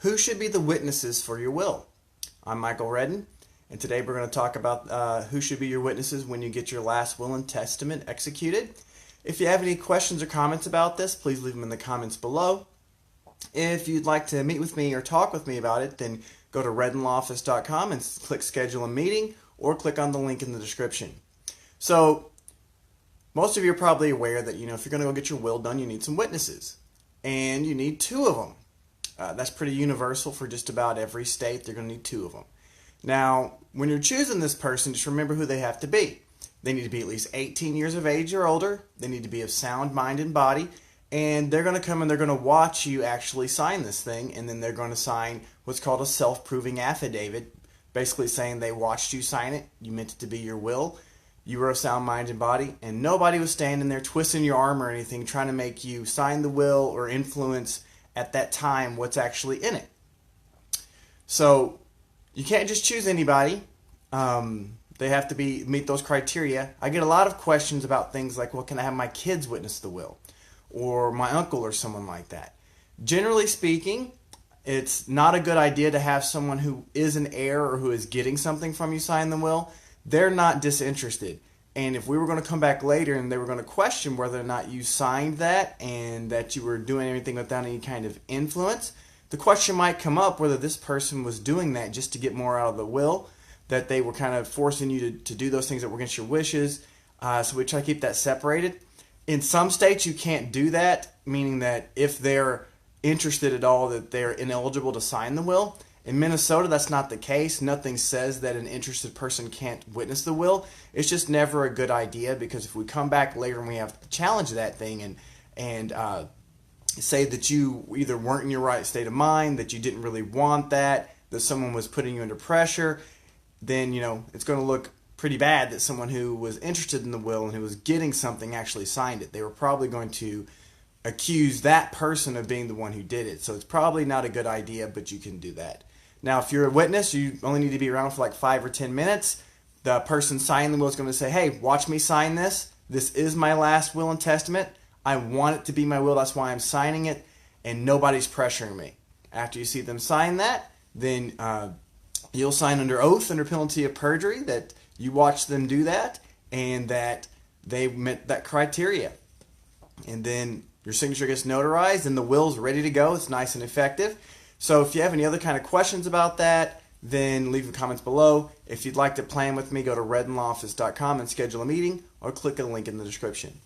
Who should be the witnesses for your will? I'm Michael Redden, and today we're going to talk about who should be your witnesses when you get your last will and testament executed. If you have any questions or comments about this, please leave them in the comments below. If you'd like to meet with me or talk with me about it, then go to reddenlawoffice.com and click schedule a meeting, or click on the link in the description. So most of you are probably aware that if you're going to go get your will done, you need some witnesses, and you need two of them. That's pretty universal for just about every state. They're going to need two of them. Now, when you're choosing this person, just remember who they have to be. They need to be at least 18 years of age or older. They need to be of sound mind and body. And they're going to come and they're going to watch you actually sign this thing. And then they're going to sign what's called a self-proving affidavit, basically saying they watched you sign it. You meant it to be your will. You were of sound mind and body. And nobody was standing there twisting your arm or anything, trying to make you sign the will or influence at that time what's actually in it. So you can't just choose anybody. They have to meet those criteria. I get a lot of questions about things like, well, can I have my kids witness the will? Or my uncle or someone like that. Generally speaking, it's not a good idea to have someone who is an heir or who is getting something from you sign the will. They're not disinterested. And if we were going to come back later and they were going to question whether or not you signed that and that you were doing anything without any kind of influence, the question might come up whether this person was doing that just to get more out of the will, that they were kind of forcing you to do those things that were against your wishes. So we try to keep that separated. In some states, you can't do that, meaning that if they're interested at all, that they're ineligible to sign the will. In Minnesota, that's not the case. Nothing says that an interested person can't witness the will. It's just never a good idea, because if we come back later and we have to challenge that thing and say that you either weren't in your right state of mind, that you didn't really want that someone was putting you under pressure, then it's going to look pretty bad that someone who was interested in the will and who was getting something actually signed it. They were probably going to accuse that person of being the one who did it. So it's probably not a good idea, but you can do that. Now, if you're a witness, you only need to be around for like 5 or 10 minutes. The person signing the will is going to say, hey, watch me sign this. This is my last will and testament. I want it to be my will. That's why I'm signing it. And nobody's pressuring me. After you see them sign that, then you'll sign under oath under penalty of perjury that you watched them do that and that they met that criteria. And then your signature gets notarized and the will's ready to go. It's nice and effective. So if you have any other kind of questions about that, then leave the comments below. If you'd like to plan with me, go to reddenlawoffice.com and schedule a meeting, or click a link in the description.